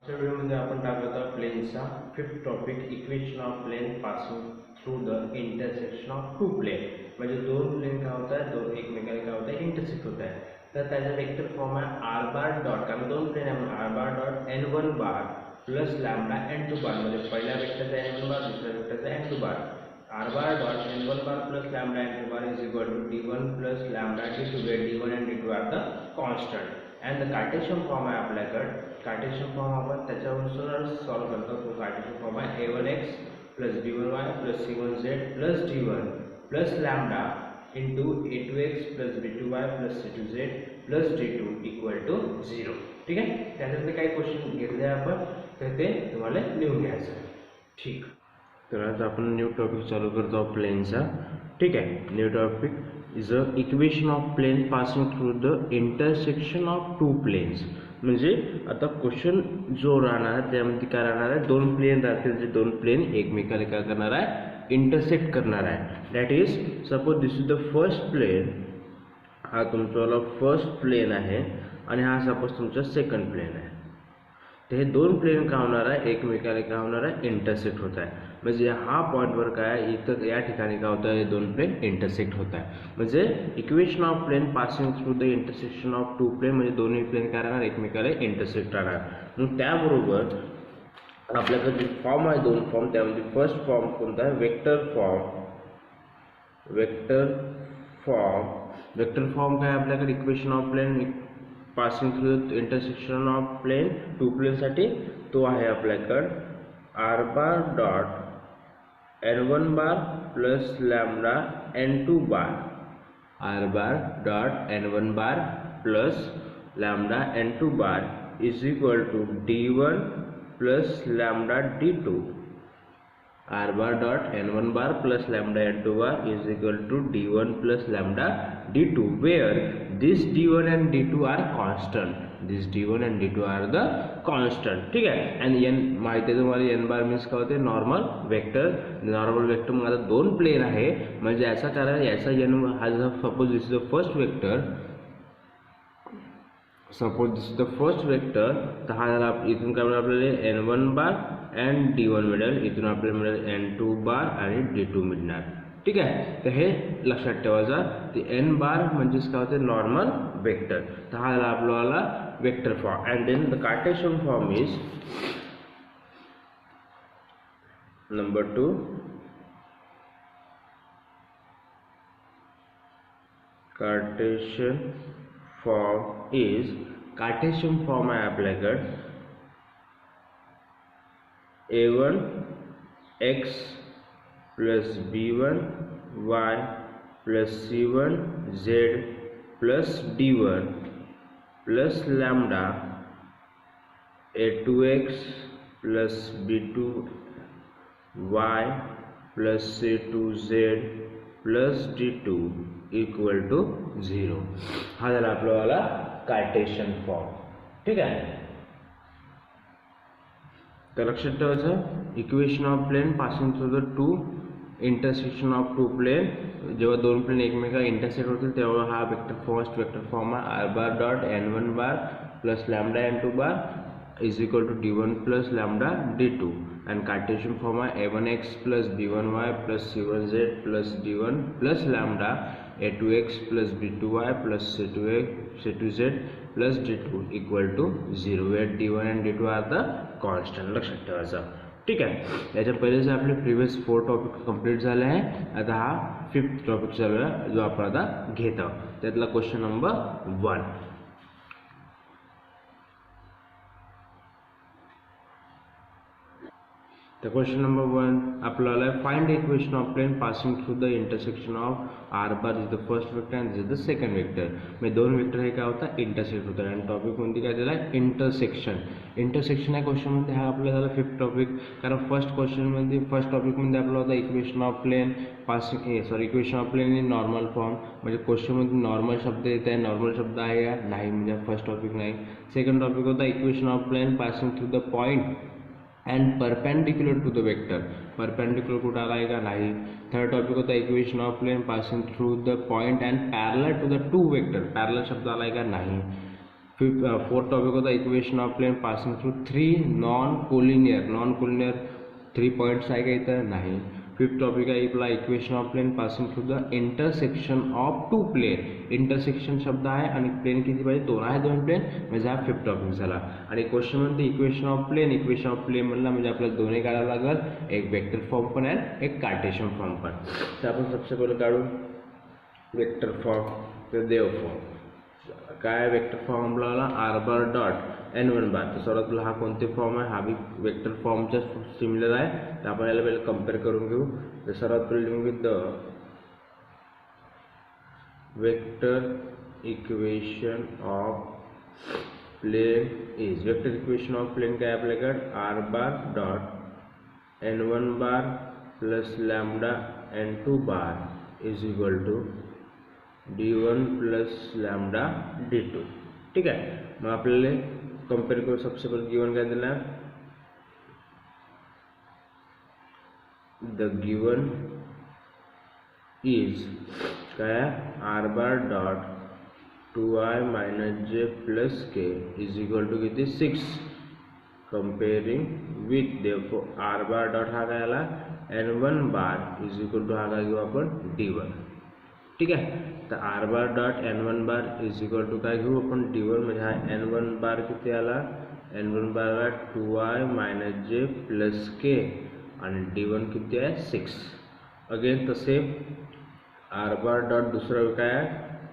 तर व्हिडिओमध्ये आपण टाकत आहोत प्लेनचा fifth topic equation of plane passing through the intersection of two plane. म्हणजे दोन प्लेन काय होत आहे, दोन एकमेकांना काय होत आहे, इंटरसेक्ट होत आहे. तर त्याचा वेक्टर फॉर्म आहे आर बार डॉट, कारण दोन प्लेन आहे R bar dot N one bar plus lambda N two bar. म्हणजे पहिल्या वेक्टरचा एन वन बार, दुसऱ्या वेक्टरचा N two bar. R bar dot N one bar plus lambda N two bar is equal to D one plus lambda D two, where D one and D two are the constant. And the Cartesian form आहे आपल्याकडे. Cartesian form आपण त्याच्यावर solve करतो. तो Cartesian form आहे a1x plus b1y plus c1z plus d1 plus lambda into a2x plus b2y plus c2z plus d2 equal to 0. ठीक आहे. त्याच्यातले काही क्वेश्चन घेतले आपण, तर ते तुम्हाला लिहून घ्यायचं आहे. ठीक. तर आज आपण न्यू टॉपिक चालू करतो आहोत प्लेनचा. ठीक आहे. New topic is a equation of plane passing through the intersection of two planes. म्हणजे आता क्वेश्चन जो राहणार आहे त्यामध्ये काय राहणार आहे, दोन प्लेन राहतील, जे दोन प्लेन एकमेकाला काय करणार आहे, इंटरसेक्ट करणार आहे. That is suppose this is the first plane. हा तुमचा फर्स्ट प्लेन आहे आणि हा सपोज तुमचा सेकंड प्लेन आहे. तर हे दोन प्लेन काय होणार आहे, एकमेकाला काय होणार आहे, इंटरसेक्ट होत आहे. म्हणजे हा पॉईंटवर काय इथं या ठिकाणी काय होतं, हे दोन प्लेन इंटरसेक्ट होत आहे. म्हणजे equation of plane passing through the intersection of two plane, म्हणजे दोन्ही प्लेन काय राहणार, एकमेकाला इंटरसेक्ट राहणार. मग त्याबरोबर आपल्याकडे फॉर्म आहे, दोन फॉर्म. त्यामध्ये फर्स्ट फॉर्म कोणता आहे, वेक्टर फॉर्म. वेक्टर फॉर्म काय आपल्याकडे, equation of plane passing through the intersection of plane two प्लेनसाठी तो आहे आपल्याकडे R bar dot N one bar plus lambda N two bar. R bar dot N one bar plus lambda N two bar is equal to D one plus lambda D two. R bar dot N one bar plus lambda N two bar is equal to D one plus lambda D two, wear this D one and D two are constant. This D one and D two are the constant. ठीक आहे. आणि N माहिती आहे तुम्हाला, N बार means काय होते, normal vector. Normal vector मग आता दोन प्लेन आहे, म्हणजे याचा कारण याचा एन हा suppose this is the first vector. Suppose this is the first vector. तर हा झाला इथून काय मिळेल आपल्याला, N one bar and D one मिळेल. इथून आपल्याला मिळेल एन टू बार आणि डी टू मिळणार. ठीक आहे. तर हे लक्षात ठेवायचं. ते एन बार म्हणजेच काय होते, नॉर्मल वेक्टर. तर हा झाला आपल्याला vector form. And then the Cartesian form is number 2. Cartesian form आहे आपल्याकडे a1 x plus b1 y plus c1 z plus d1 plus lambda a2x plus b2 y plus c2 z plus d2 equal to 0. हा झाला आपल्याला Cartesian form. ठीक आहे. तर लक्षात ठेवायचं, equation of plane passing through the two intersection of two plane. जेव्हा दोन प्लेन एकमेका इंटरसेक्ट होतील तेव्हा हा फर्स्ट वेक्टर फॉर्म आहे R bar dot N one bar plus lambda N two bar is equal to D one plus lambda D two. And cartesian form आहे a1x plus b1y plus c1z plus d1 plus lambda a2x plus b2y plus c2z plus d2 equal to 0, wear d1 and d2 are the constant. लक्षात ठेवायचं. ठीक आहे. याच्या पहिलेच आपले previous 4 topic complete झाले आहे. आता हा 5th टॉपिक चालू आहे, जो आपण आता घेत आहोत. त्यातला question number 1. The question number 1 आपल्याला find the equation of plane passing through the intersection of r bar is the first vector and this is the second vector. म्हणजे दोन वेक्टर हे काय होतं, इंटरसेक्ट होतात. आणि टॉपिक कोणती काय दिला, इंटरसेक्शन. इंटरसेक्शन या क्वेश्चन मध्ये हा आपला झाला 5th टॉपिक. कारण फर्स्ट टॉपिक मध्ये आपला होता equation of plane passing equation of plane in normal form. म्हणजे क्वेश्चन मध्ये नॉर्मल शब्द येत आहे, नॉर्मल शब्द आहे का नाही, म्हणजे फर्स्ट टॉपिक नाही. सेकंड टॉपिक होता equation of plane passing through the point and perpendicular to the vector. perpendicular कुठं आला आहे का नाही. थर्ड टॉपिक होता equation of plane passing through the point and parallel to the two vector. Parallel शब्द आला आहे का नाही. फोर्थ टॉपिक होता equation of plane passing through three non collinear 3 points आहे का इथं नाही. फिफ्थ टॉपिक आहे आपला equation of plane passing through the intersection of 2 plane. Intersection शब्द आहे आणि प्लेन किती पाहिजे, 2 आहे, 2 प्लेन, म्हणजे हा फिफ्थ टॉपिक झाला. आणि क्वेश्चन म्हणते इक्वेशन ऑफ प्लेन म्हणला म्हणजे आपल्याला दोन्ही काढावं लागेल, एक वेक्टर फॉर्म पण आहे, एक कार्टेशियन फॉर्म पण. तर आपण सबसे पहिले काढू वेक्टर फॉर्म तर देव फॉर्म. काय वेक्टर फॉर्म लावला आर बार डॉट n1 बार. तर सर्वात पहिला हा कोणते फॉर्म आहे, हा बी वेक्टर फॉर्मच्या सिमिलर आहे. तर आपण याला पहिले कम्पेअर करून घेऊ. तर सर्वात पहिले लिहून घेऊ the vector equation of plane is. Vector equation of plane काय आपल्याकडे R bar dot n1 bar plus lambda n2 bar is equal to d1 plus lambda d2. ठीक आहे. मग आपल्याला कंपेअर करू. सबसे पहिले गिवन काय दिला, द गिवन इज काय R bar dot 2i minus J plus K is equal to किती 6 comparing with therefore R bar dot हा काय आला n1 bar is equal to हा काय घेऊ आपण d1. ठीक आहे. तर R bar dot n1 bar is equal to काय घेऊ आपण d1, म्हणजे हा n1 बार किती आला, n1 बार आला 2i मायनस जे प्लस के आणि d1 किती आहे 6. अगेन तसे आर बार डॉट दुसरा काय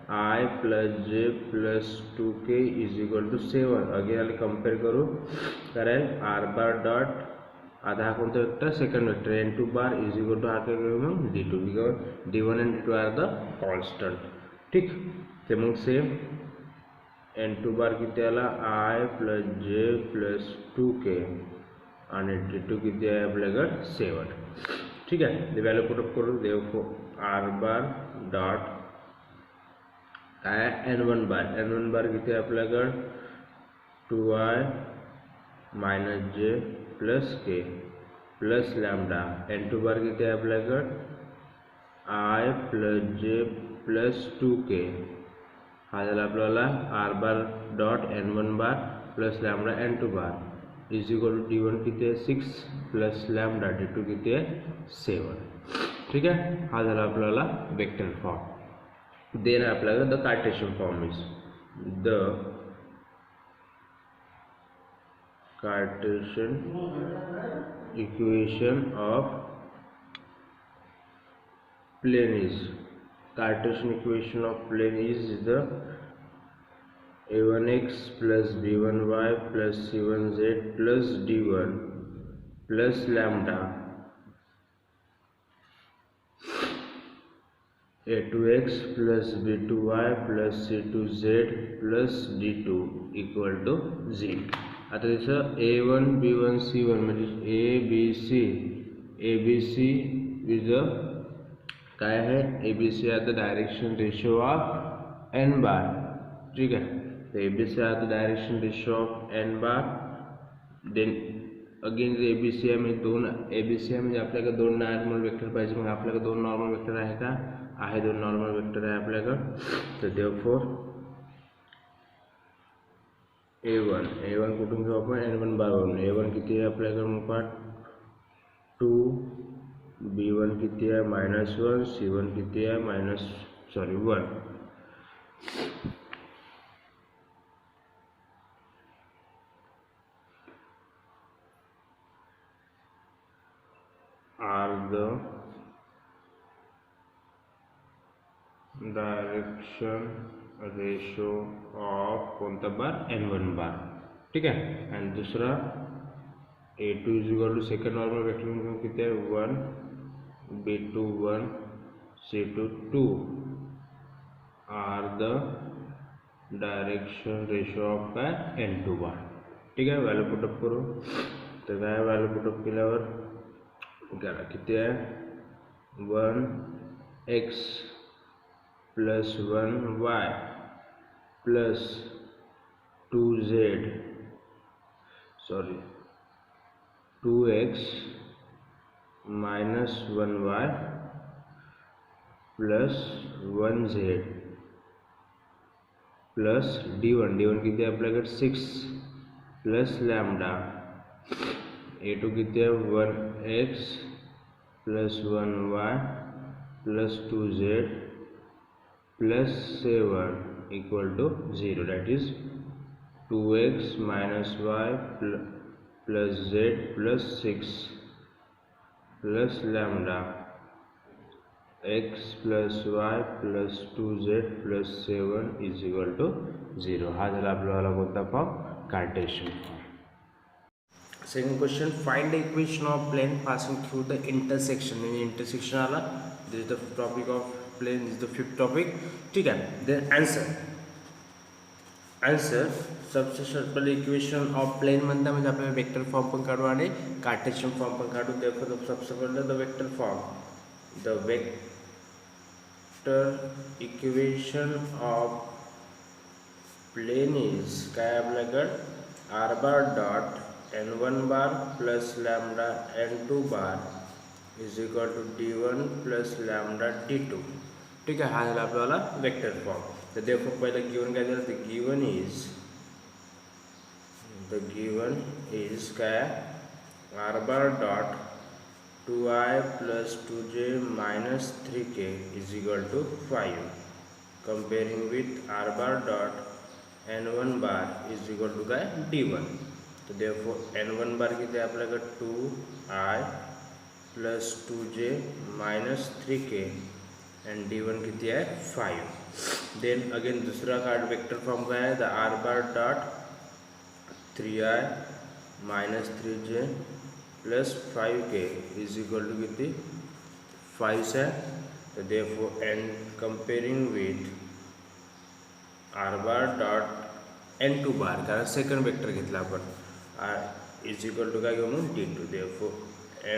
आहे i plus J plus 2k is equal to 7. Again याला कम्पेअर करू करेल आर बार डॉट आधा हा कोणता vector second vector n2 bar is equal to हा काय घेऊ मग d2, because d1 and d2 are the constant. ठीक. ते मग सेम n2 बार किती आला i plus J plus 2k आणि d2 किती आहे आपल्याकडे 7. ठीक आहे. ते व्हॅल्यू पुटअप करू. देअरफॉर आर बार डॉट काय n1 बार किती आहे आपल्याकडे 2i मायनस जे प्लस के प्लस लॅम्बडा n2 बार किती आहे आपल्याकडे i plus J plus 2k. हा झाला आपल्याला R bar dot n1 bar plus lambda n2 bar is equal to d1 किती आहे 6 प्लस लॅम्बडा d2 किती आहे 7. ठीक आहे. हा झाला आपल्याला वेक्टर फॉर्म. देन आपल्याला the Cartesian form is the Cartesian equation of plane is. Cartesian equation of plane is the a1x plus b1y plus c1z plus d1 plus lambda a2x plus b2y plus c2z plus d2 equal to 0. आता जसं a1 b1 c1 म्हणजे ए B C विज काय आहे A B C are the direction ratio of n bar. ठीक आहे. तर A B C are the direction ratio of n bar. Then again A B C आहे म्हणजे दोन ए बी सी आहे म्हणजे आपल्याकडे दोन नॉर्मल वेक्टर पाहिजे. मग आपल्याकडे दोन नॉर्मल वेक्टर आहे का आहे, दोन नॉर्मल वेक्टर आहे आपल्याकडे. तर देअरफॉर a1 कुठून घेऊ आपण n1 बार वरून. a1 किती आहे आपल्याकडे मग पार्ट 2, b1 किती आहे -1, c1 किती आहे 1. Are the direction ratio of कोणता बार n1 बार. ठीक आहे. आणि दुसरा a2 is equal to second normal vector किती आहे 1, b2 1, c2 2 are the direction ratio of काय n2 बार. ठीक आहे. व्हॅल्यू पुटअप करू. तर काय व्हॅल्यू पुटअप केल्यावर किती आहे 1x plus 1y plus 2x minus 1y plus 1z plus d1 किती आहे आपल्याकडे 6 प्लस लॅम्डा a2 किती आहे 1x plus 1y plus 2z plus 7 equal to 0 that is 2x minus y plus z plus 6 plus lambda x plus y plus 2z plus 7 is equal to 0. हा झाला आपल्याला कोणता form Cartesian form. Second question find the equation of plane passing through the intersection. Intersection आला this is the topic of plane is the fifth topic. ठीक आहे then answer सबसे पहिले equation of plain म्हणता म्हणजे आपल्याला वेक्टर फॉर्म पण काढू आणि कार्टेशियन फॉर्म पण काढू. therefore सबसे पहिले the vector form the vector equation of plane is काय आपल्याकडे r bar dot n1 bar plus lambda n2 bar is equal to d1 plus lambda d2. ठीक आहे हा झाला आपल्याला वेक्टर फॉर्म. तर therefore पहिला गिवन काय झालं तर गिवन इज काय r bar dot 2i plus 2j minus 3k is equal to 5 comparing with r bar dot n1 bar is equal to काय d1. तो therefore n1 बार किती आहे आपल्याकडे 2i plus 2j minus 3k and d1 किती आहे 5. Then again दूसरा card vector form काय आहे the r bar dot 3i minus 3j plus 5k is equal to किती 5 है. तो therefore and comparing with r bar dot n2 bar कारण second vector घेतला आपण r इज इक्वल टू काय घेऊ मग d2. therefore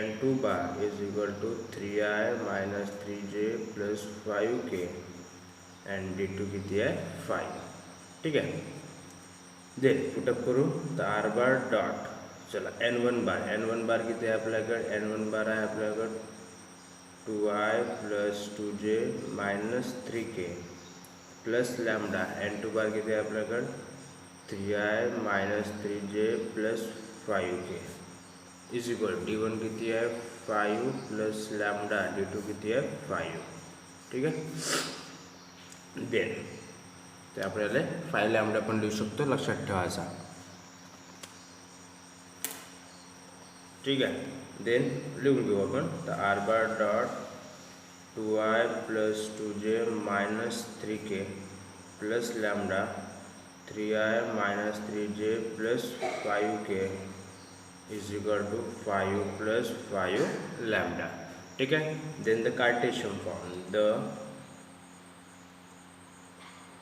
n2 bar is equal to 3i minus 3j plus 5k and d2 किती आहे 5. ठीक आहे देन पुटअप करू तर r बार डॉट चला n1 बार किती आहे आपल्याकडे n1 बार आहे आपल्याकडे 2i plus 2j minus 3k plus lambda n2 बार किती आहे आपल्याकडे 3i minus 3j plus 5k is equal d1 किती आहे 5 प्लस लॅम्डा d2 किती आहे 5. ठीक आहे देन ते आपल्याला 5 लॅम्डा पण लिहू शकतो लक्षात ठेवायचा. ठीक आहे देन लिहून घेऊ आपण तर r bar dot 2i plus 2j minus 3k plus lambda 3i minus 3j plus 5k is equal to 5 plus 5 lambda. ठीक आहे then the Cartesian form the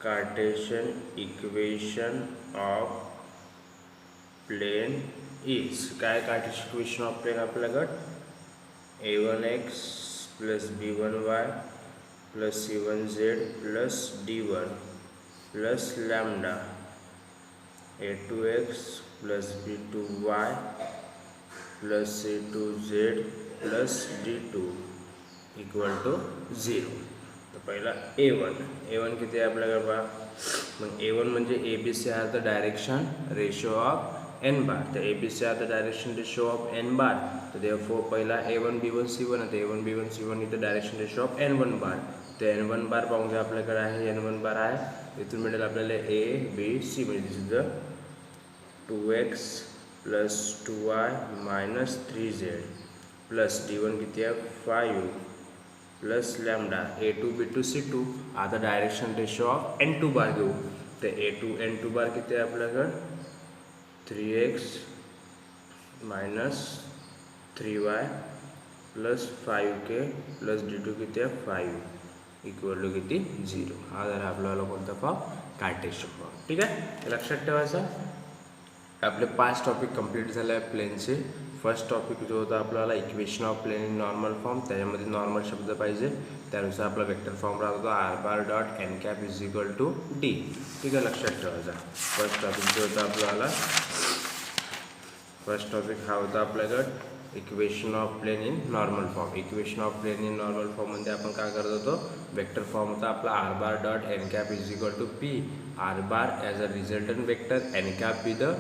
Cartesian equation of plane is काय Cartesian equation of plane आपल्याकडे a1x plus b1y plus c1z plus d1 plus lambda a2x plus b2y plus c2z plus d2 equal to 0. तो पहिला a1 किती आहे आपल्याकडे बघा मग a1 म्हणजे abc are the direction ratio of n bar. तर abc are the direction ratio of n bar. तर therefore पहिला a1 b1 c1 आता a1 b1 c1 इथं डायरेक्शन रेशो ऑफ n1 बार. तर n1 बार पाहून घ्या आपल्याकडे आहे n1 बार आहे इथून मिळेल आपल्याला a b c म्हणजे this is the 2x plus 2y minus 3z plus d1 किती आहे 5 plus lambda a2 b2 c2 आता डायरेक्शन रेशो ऑफ n2 बार घेऊ. तर a2 n2 बार किती आहे आपल्याकडे 3x minus 3y plus 5k plus d2 किती आहे 5 इक्वल टू किती 0. हा झाला आपल्याला कोणता फॉर्म कार्टेशियन फॉर्म. ठीक आहे लक्षात ठेवायचा. आपले 5 टॉपिक कंप्लीट झाले आहे प्लेनचे. फर्स्ट टॉपिक जो होता आपल्याला equation of plane in normal form त्याच्यामध्ये नॉर्मल शब्द पाहिजे त्यानुसार आपला वेक्टर फॉर्म राहत होता r bar dot n cap is equal to d. ठीक आहे लक्षात ठेवायचा. फर्स्ट टॉपिक जो होता आपल्याला फर्स्ट टॉपिक हा होता आपल्याकडे equation of plane in normal form. Equation of plane in normal फॉर्ममध्ये आपण काय करत होतो, वेक्टर फॉर्म होता आपला R bar dot N cap is equal to P, R bar as a resultant vector, N cap be the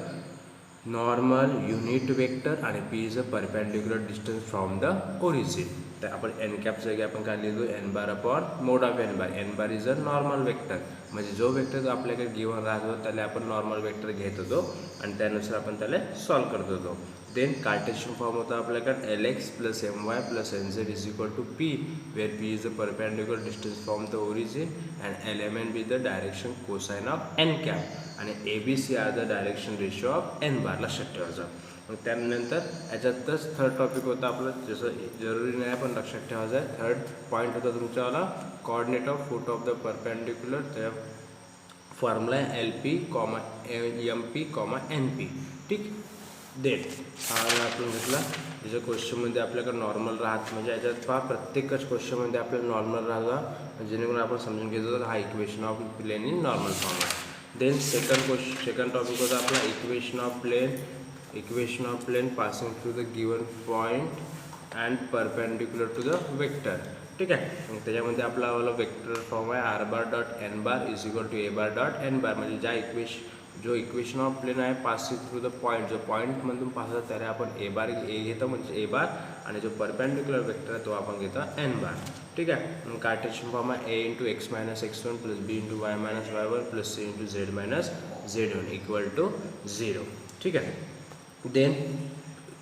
normal unit vector आणि P is a perpendicular distance from the origin. तर आपण N कॅपच्या जागी आपण काय लिहितो, N bar upon mod of N bar. N bar is a normal vector, म्हणजे जो वेक्टर आपल्याकडे गिवन राहतो त्याला आपण नॉर्मल वेक्टर घेत होतो आणि त्यानुसार आपण त्याला सॉल्व करत होतो. देन कार्टेशियन फॉर्म होता आपल्याकडे L X plus M Y plus N Z is equal to P, where P is a perpendicular distance from the origin and L M N be the direction cosine of N cap आणि A B C are the direction ratio of N bar. लक्षात ठेवायचं. मग त्यानंतर याच्यातच third topic होता आपलं, जसं जरुरी नाही पण लक्षात ठेवायचं आहे. थर्ड पॉईंट होता तुमच्यावाला coordinate of foot of the perpendicular. त्या फॉर्म्युला आहे L P comma M P comma N P. ठीक. देन हा आपण घेतला. त्याच्या क्वेश्चनमध्ये आपल्याकडे नॉर्मल राहत, म्हणजे याच्यात पहा प्रत्येकच क्वेश्चनमध्ये आपल्याला नॉर्मल राहता, जेणेकरून आपण समजून घेतो हा equation of plane in normal form आहे. देन सेकंड टॉपिक होता आपला equation of plane passing through the given point and perpendicular to the vector. ठीक आहे. मग त्याच्यामध्ये आपला वेक्टर फॉर्म आहे R bar dot N bar is equal to A bar dot N bar, म्हणजे जो इक्वेशन ऑफ प्लेन आहे passing through the point, जो पॉईंटमधून पास होतो त्याला आपण ए बार घेतो, म्हणजे ए बार, आणि जो परपेंडिक्युलर वेक्टर आहे तो आपण घेतो एन बार. ठीक आहे. मग कार्टेशियन फॉर्म आहे A into X minus X one plus B into Y minus Y one plus C into Z minus Z one equal to 0. ठीक आहे. देन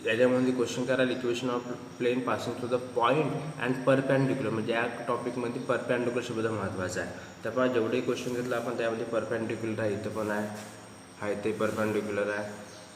याच्यामध्ये क्वेश्चन करायला equation of plane passing through the point and perpendicular, म्हणजे या टॉपिकमध्ये perpendicular शब्द महत्त्वाचा आहे. त्यामुळे जेवढे क्वेश्चन घेतलं आपण त्यामध्ये परपेंडिक्युलर आहे, इथं पण आहे ते परपेंडिक्युलर आहे,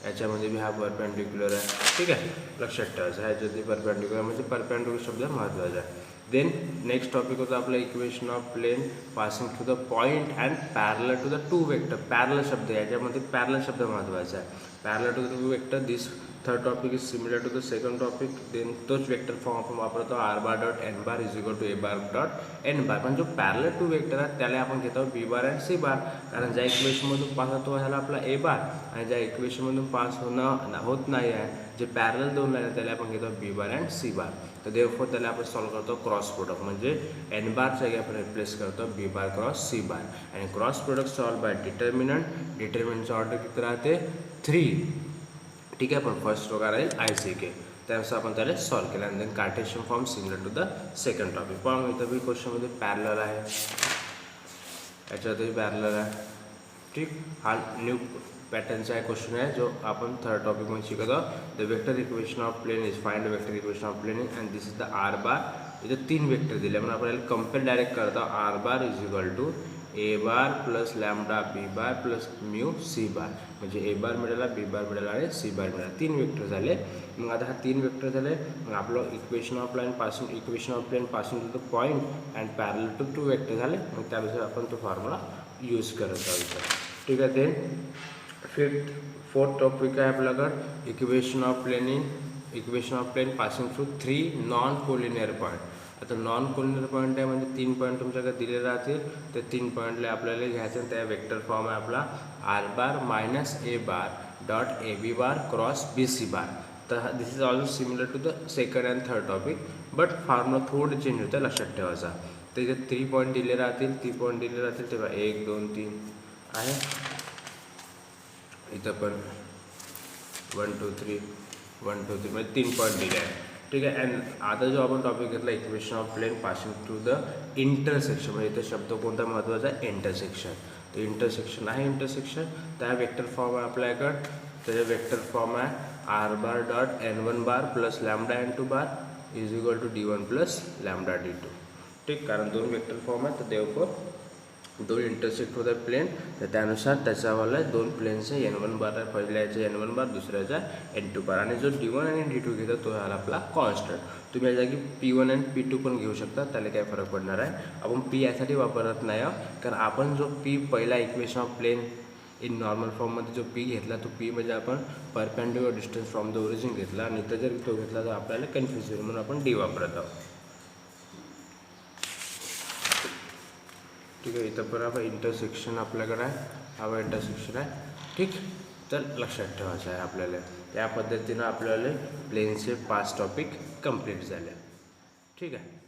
याच्यामध्ये बी हा परपेंडिक्युलर आहे. ठीक आहे. लक्षात ठेवायचं आहे ह्याच्यात परपेंडिक्युलर, म्हणजे परपेंडिक्युलर शब्द महत्त्वाचा आहे. देन नेक्स्ट टॉपिक होता आपला equation of plane passing through the point and parallel to the two vector. Parallel शब्द याच्यामध्ये पॅरलल शब्द महत्त्वाचा आहे. Parallel to the two vector, this third topic is similar to the second topic. Then तोच vector form आपण वापरतो R bar dot N bar is equal to A bar dot N bar. पण जो parallel to vector आहे त्याला आपण घेतो B bar and C बार, कारण ज्या इक्वेशनमधून पास होतो ह्याला आपला ए बार, आणि ज्या इक्वेशनमधून पास होत नाही आहे, जे पॅरलल दोन लाईन त्याला आपण घेतो B bar and C bar. तर देअरफॉर त्याला आपण सॉल्व करतो क्रॉस प्रोडक्ट, म्हणजे एन बारच्या जागी आपण रिप्लेस करतो बी बार क्रॉस सी बार. आणि क्रॉस प्रोडक्ट सॉल्व बाय डिटर्मिनंटचा ऑर्डर किती राहते 3. ठीक आहे. पण फर्स्ट रोगा राहील आय सी के, त्यानुसार आपण त्याला सॉल्व केलं. आणि then Cartesian form similar to the second topic. पण इथं बी क्वेश्चनमध्ये पॅरलल आहे, याच्यातही पॅरलल आहे. ठीक. हा न्यू पॅटर्नचा आहे क्वेश्चन आहे जो आपण थर्ड टॉपिकमध्ये शिकत आहोत. The vector equation of plane is find the vector equation of plane and this is the R bar. इथं 3 वेक्टर दिले, म्हणून आपल्याला कम्पेअर डायरेक्ट करता R bar is equal to A bar plus lambda B bar plus mu C bar, म्हणजे A बार मिळाला, B bar मिळाला आणि C बार मिळाला. 3 वेक्टर झाले. मग आता हा 3 वेक्टर झाले, मग आपलं equation of plane passing to the point and parallel to to vector झाले. मग त्यानुसार आपण तो फॉर्म्युला यूज करत आहोत. ठीक आहे. ते फोर्थ टॉपिक आहे आपल्याकडं equation of plane passing through 3 non collinear point. आता नॉन कोलिनियर पॉईंट आहे, म्हणजे 3 पॉईंट तुमच्याकडे दिले राहतील. ते 3 पॉईंटला आपल्याला घ्यायचं. त्या वेक्टर फॉर्म आहे आपला R bar minus A bar dot A B bar cross B C bar. तर this is also similar to the second and third topic, but formula थोडं चेंज होतं, लक्षात ठेवायचा. तर इथे 3 पॉईंट दिले राहतील, तेव्हा 1 2 3 आहे. इथं पण 1 2 3 म्हणजे 3 पॉईंट दिले आहे. ठीक आहे. अँड आता जो आपण टॉपिक घेतला equation of plane passing through the intersection, म्हणजे इथे शब्द कोणता महत्त्वाचा आहे, इंटरसेक्शन. तर इंटरसेक्शन आहे. त्या वेक्टर फॉर्म आहे आपल्याकडं. त्याचा वेक्टर फॉर्म आहे R bar dot N one bar plus lambda N two bar is equal to D1 plus lambda D2. ठीक. कारण 2 वेक्टर फॉर्म आहे, तर देअरफॉर 2 इंटरसेक्ट होत आहे प्लेन, तर त्यानुसार त्याच्यावाला 2 प्लेनचे N1 बार आहे, पहिल्याचे N1 बार, दुसऱ्याचा N2 बार. आणि जो D1 आणि D2 घेतो तो हा आपला कॉन्स्टंट. तुम्ही या जागी P1 आणि P2 पण घेऊ शकता, त्याला काय फरक पडणार आहे. आपण P यासाठी वापरत नाही आहोत, कारण आपण जो P पहिला equation of plane in normal फॉर्ममध्ये जो P घेतला तो P म्हणजे आपण perpendicular distance from the origin घेतला, आणि इथं जर तो घेतला तर आपल्याला कन्फ्युज होईल, म्हणून आपण D वापरत आहोत. ठीक आहे. इथं पण आपण इंटरसेक्शन आपल्याकडे आहे, हा इंटरसेक्शन आहे. ठीक. तर लक्षात ठेवायचं आहे आपल्याला. त्या पद्धतीनं आपल्याला प्लेनचे 5 टॉपिक कंप्लीट झाले. ठीक आहे.